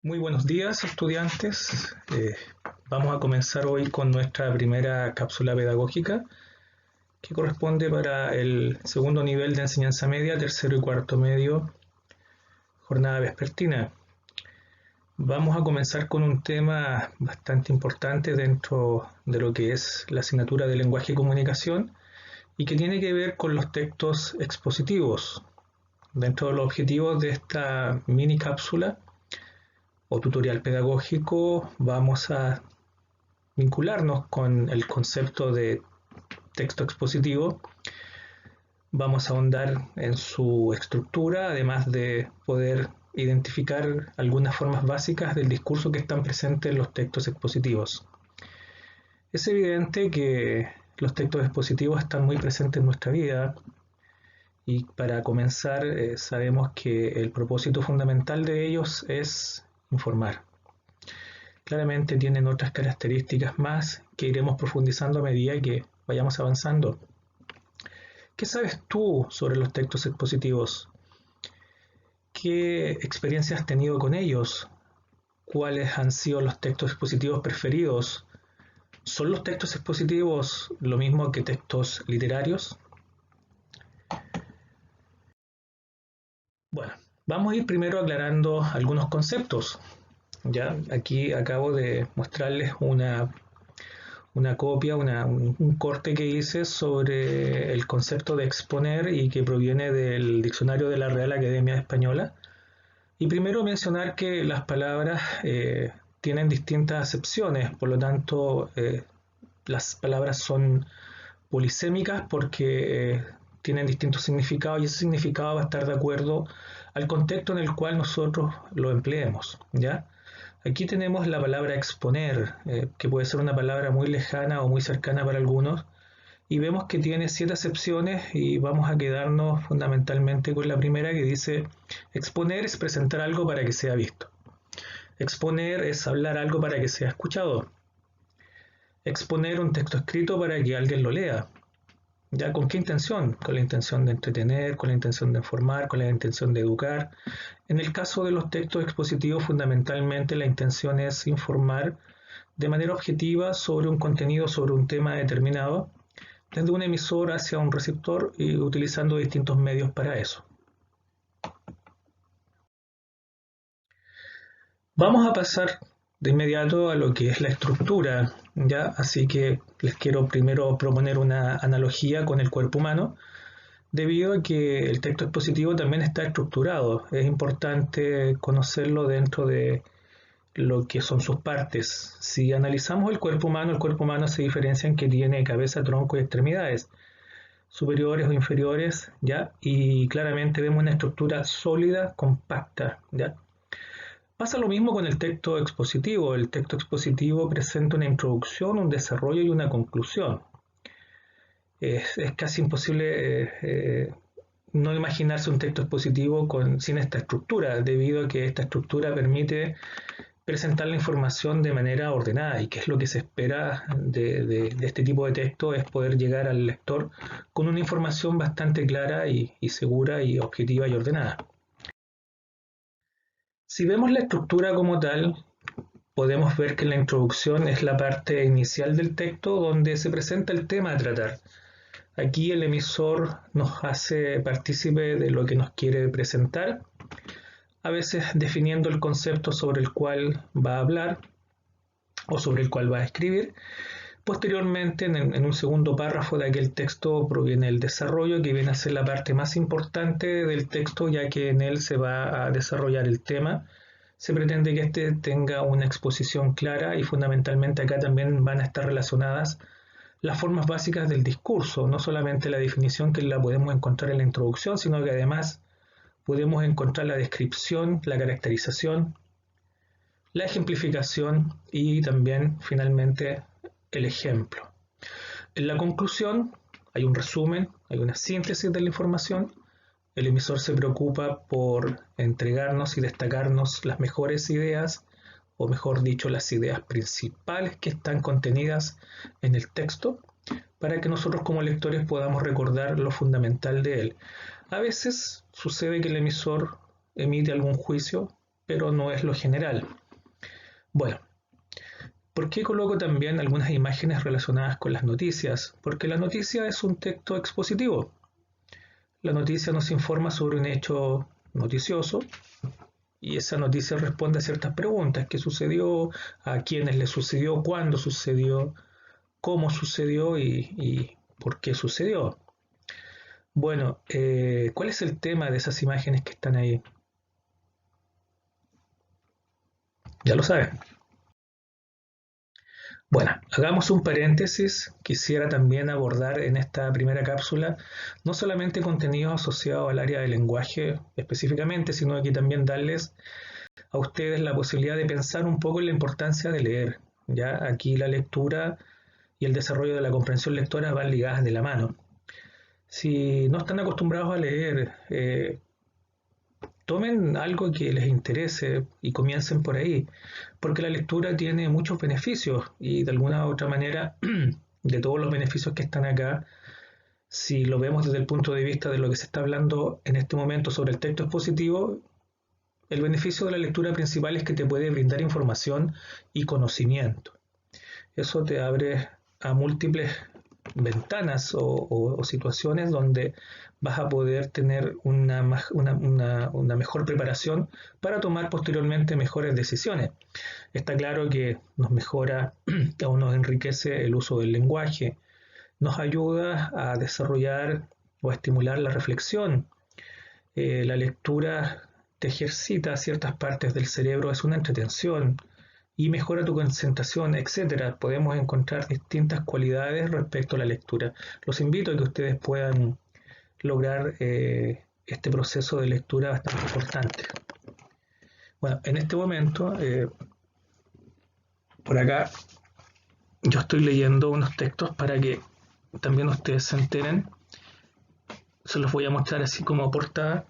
Muy buenos días, estudiantes. Vamos a comenzar hoy con nuestra primera cápsula pedagógica que corresponde para el segundo nivel de enseñanza media, tercero y cuarto medio, jornada vespertina. Vamos a comenzar con un tema bastante importante dentro de lo que es la asignatura de lenguaje y comunicación y que tiene que ver con los textos expositivos. Dentro de los objetivos de esta mini cápsula o tutorial pedagógico vamos a vincularnos con el concepto de texto expositivo. Vamos a ahondar en su estructura, además de poder identificar algunas formas básicas del discurso que están presentes en los textos expositivos. Es evidente que los textos expositivos están muy presentes en nuestra vida y para comenzar sabemos que el propósito fundamental de ellos es informar. Claramente tienen otras características más que iremos profundizando a medida que vayamos avanzando. ¿Qué sabes tú sobre los textos expositivos? ¿Qué experiencia has tenido con ellos? ¿Cuáles han sido los textos expositivos preferidos? ¿Son los textos expositivos lo mismo que textos literarios? Bueno, vamos a ir primero aclarando algunos conceptos. Ya, aquí acabo de mostrarles una copia, un corte que hice sobre el concepto de exponer y que proviene del diccionario de la Real Academia Española. Y primero mencionar que las palabras tienen distintas acepciones, por lo tanto las palabras son polisémicas porque tienen distintos significados y ese significado va a estar de acuerdo al contexto en el cual nosotros lo empleemos, ¿ya? Aquí tenemos la palabra exponer, que puede ser una palabra muy lejana o muy cercana para algunos, y vemos que tiene 7 acepciones y vamos a quedarnos fundamentalmente con la primera que dice exponer es presentar algo para que sea visto. Exponer es hablar algo para que sea escuchado. Exponer un texto escrito para que alguien lo lea. ¿Ya con qué intención? Con la intención de entretener, con la intención de informar, con la intención de educar. En el caso de los textos expositivos, fundamentalmente la intención es informar de manera objetiva sobre un contenido, sobre un tema determinado, desde un emisor hacia un receptor y utilizando distintos medios para eso. Vamos a pasar de inmediato a lo que es la estructura, ¿ya? Así que les quiero primero proponer una analogía con el cuerpo humano, debido a que el texto expositivo también está estructurado. Es importante conocerlo dentro de lo que son sus partes. Si analizamos el cuerpo humano se diferencia en que tiene cabeza, tronco y extremidades, superiores o inferiores, ¿ya? Y claramente vemos una estructura sólida, compacta, ¿ya? Pasa lo mismo con el texto expositivo. El texto expositivo presenta una introducción, un desarrollo y una conclusión. Es casi imposible no imaginarse un texto expositivo sin esta estructura, debido a que esta estructura permite presentar la información de manera ordenada y que es lo que se espera de este tipo de texto, es poder llegar al lector con una información bastante clara y segura y objetiva y ordenada. Si vemos la estructura como tal, podemos ver que la introducción es la parte inicial del texto donde se presenta el tema a tratar. Aquí el emisor nos hace partícipe de lo que nos quiere presentar, a veces definiendo el concepto sobre el cual va a hablar o sobre el cual va a escribir. Posteriormente, en un segundo párrafo de aquel texto proviene el desarrollo, que viene a ser la parte más importante del texto, ya que en él se va a desarrollar el tema. Se pretende que éste tenga una exposición clara y fundamentalmente acá también van a estar relacionadas las formas básicas del discurso, no solamente la definición que la podemos encontrar en la introducción, sino que además podemos encontrar la descripción, la caracterización, la ejemplificación y también finalmente el ejemplo. En la conclusión hay un resumen, hay una síntesis de la información. El emisor se preocupa por entregarnos y destacarnos las mejores ideas, o mejor dicho, las ideas principales que están contenidas en el texto, para que nosotros como lectores podamos recordar lo fundamental de él. A veces sucede que el emisor emite algún juicio, pero no es lo general. Bueno, ¿por qué coloco también algunas imágenes relacionadas con las noticias? Porque la noticia es un texto expositivo. La noticia nos informa sobre un hecho noticioso y esa noticia responde a ciertas preguntas. ¿Qué sucedió? ¿A quiénes le sucedió? ¿Cuándo sucedió? ¿Cómo sucedió? Y por qué sucedió. Bueno, ¿cuál es el tema de esas imágenes que están ahí? Ya lo saben. Bueno, hagamos un paréntesis. Quisiera también abordar en esta primera cápsula no solamente contenidos asociados al área del lenguaje específicamente, sino aquí también darles a ustedes la posibilidad de pensar un poco en la importancia de leer. Ya aquí la lectura y el desarrollo de la comprensión lectora van ligadas de la mano. Si no están acostumbrados a leer, tomen algo que les interese y comiencen por ahí, porque la lectura tiene muchos beneficios y de alguna u otra manera, de todos los beneficios que están acá, si lo vemos desde el punto de vista de lo que se está hablando en este momento sobre el texto expositivo, el beneficio de la lectura principal es que te puede brindar información y conocimiento. Eso te abre a múltiples ventanas o situaciones donde vas a poder tener una mejor preparación para tomar posteriormente mejores decisiones. Está claro que nos mejora o nos enriquece el uso del lenguaje, nos ayuda a desarrollar o a estimular la reflexión. La lectura te ejercita ciertas partes del cerebro, es una entretención y mejora tu concentración, etcétera. Podemos encontrar distintas cualidades respecto a la lectura. Los invito a que ustedes puedan lograr este proceso de lectura bastante importante. Bueno, en este momento, por acá, yo estoy leyendo unos textos para que también ustedes se enteren. Se los voy a mostrar así como portada.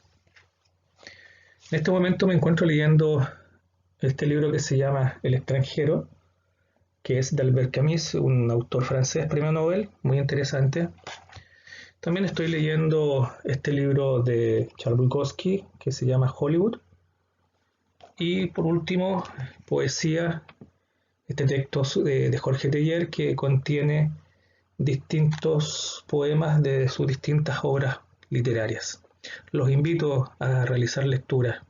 En este momento me encuentro leyendo este libro que se llama El extranjero, que es de Albert Camus, un autor francés, premio Nobel, muy interesante. También estoy leyendo este libro de Charles Bukowski, que se llama Hollywood. Y por último, poesía, este texto de Jorge Teillier, que contiene distintos poemas de sus distintas obras literarias. Los invito a realizar lecturas.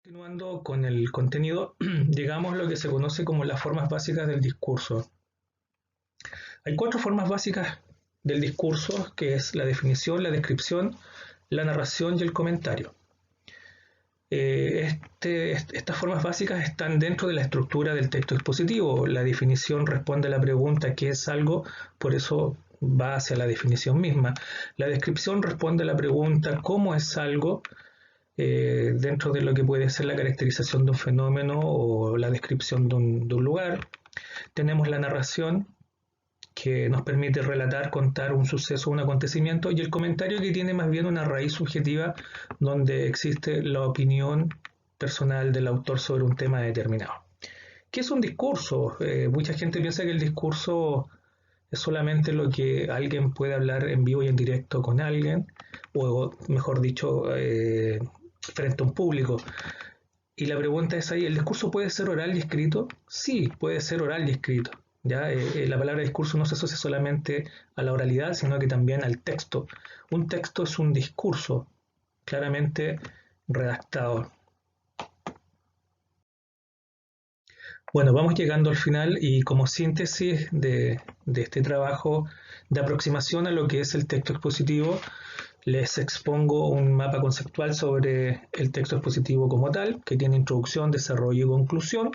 Continuando con el contenido, llegamos a lo que se conoce como las formas básicas del discurso. Hay 4 formas básicas del discurso, que es la definición, la descripción, la narración y el comentario. Estas formas básicas están dentro de la estructura del texto expositivo. La definición responde a la pregunta ¿qué es algo? Por eso va hacia la definición misma. La descripción responde a la pregunta ¿cómo es algo? Dentro de lo que puede ser la caracterización de un fenómeno o la descripción de un lugar. Tenemos la narración, que nos permite relatar, contar un suceso, un acontecimiento, y el comentario, que tiene más bien una raíz subjetiva donde existe la opinión personal del autor sobre un tema determinado. ¿Qué es un discurso? Mucha gente piensa que el discurso es solamente lo que alguien puede hablar en vivo y en directo con alguien, o mejor dicho, frente a un público. Y la pregunta es ahí, ¿el discurso puede ser oral y escrito? Sí, puede ser oral y escrito. ¿Ya? La palabra discurso no se asocia solamente a la oralidad, sino que también al texto. Un texto es un discurso claramente redactado. Bueno, vamos llegando al final y como síntesis de este trabajo de aproximación a lo que es el texto expositivo, les expongo un mapa conceptual sobre el texto expositivo como tal, que tiene introducción, desarrollo y conclusión.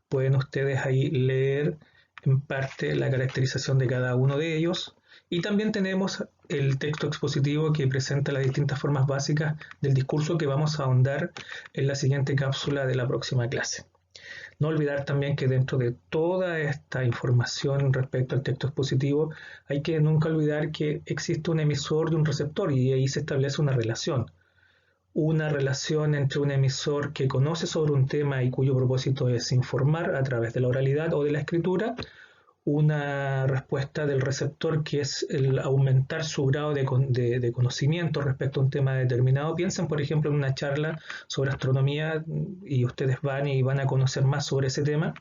Pueden ustedes ahí leer en parte la caracterización de cada uno de ellos. Y también tenemos el texto expositivo, que presenta las distintas formas básicas del discurso, que vamos a ahondar en la siguiente cápsula de la próxima clase. No olvidar también que dentro de toda esta información respecto al texto expositivo, hay que nunca olvidar que existe un emisor y un receptor, y ahí se establece una relación. Una relación entre un emisor que conoce sobre un tema y cuyo propósito es informar a través de la oralidad o de la escritura, una respuesta del receptor que es el aumentar su grado de conocimiento respecto a un tema determinado. Piensen, por ejemplo, en una charla sobre astronomía y ustedes van a conocer más sobre ese tema.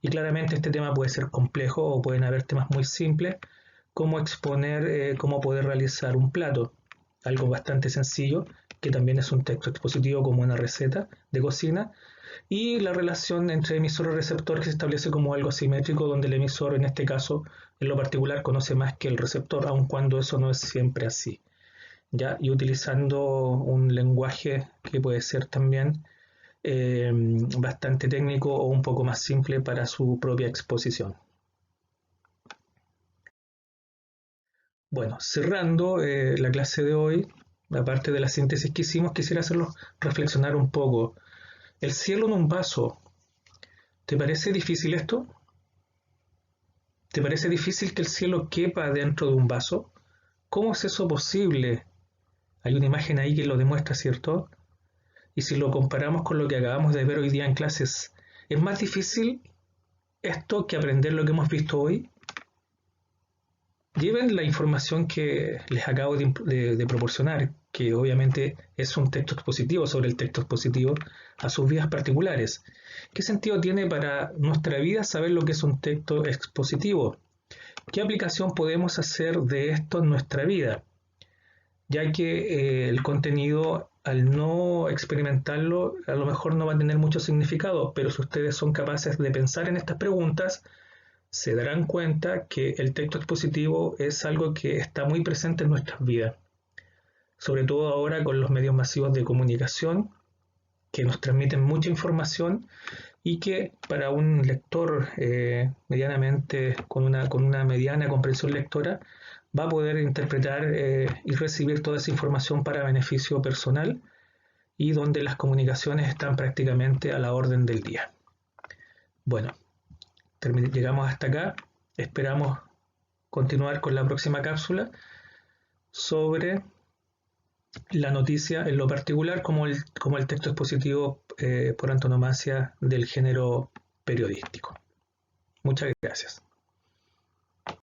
Y claramente este tema puede ser complejo o pueden haber temas muy simples, como exponer cómo poder realizar un plato, algo bastante sencillo, que también es un texto expositivo como una receta de cocina, y la relación entre emisor y receptor que se establece como algo asimétrico, donde el emisor en este caso en lo particular conoce más que el receptor, aun cuando eso no es siempre así. ¿Ya? Y utilizando un lenguaje que puede ser también bastante técnico o un poco más simple para su propia exposición. Bueno, cerrando la clase de hoy, aparte de la síntesis que hicimos, quisiera hacerlos reflexionar un poco. El cielo en un vaso, ¿te parece difícil esto? ¿Te parece difícil que el cielo quepa dentro de un vaso? ¿Cómo es eso posible? Hay una imagen ahí que lo demuestra, ¿cierto? Y si lo comparamos con lo que acabamos de ver hoy día en clases, ¿es más difícil esto que aprender lo que hemos visto hoy? Lleven la información que les acabo de proporcionar, que obviamente es un texto expositivo sobre el texto expositivo, a sus vidas particulares. ¿Qué sentido tiene para nuestra vida saber lo que es un texto expositivo? ¿Qué aplicación podemos hacer de esto en nuestra vida? Ya que el contenido, al no experimentarlo, a lo mejor no va a tener mucho significado, pero si ustedes son capaces de pensar en estas preguntas, se darán cuenta que el texto expositivo es algo que está muy presente en nuestras vidas, sobre todo ahora con los medios masivos de comunicación que nos transmiten mucha información y que para un lector medianamente con una mediana comprensión lectora va a poder interpretar y recibir toda esa información para beneficio personal y donde las comunicaciones están prácticamente a la orden del día. Bueno, llegamos hasta acá. Esperamos continuar con la próxima cápsula sobre la noticia en lo particular como el texto expositivo por antonomasia del género periodístico. Muchas gracias.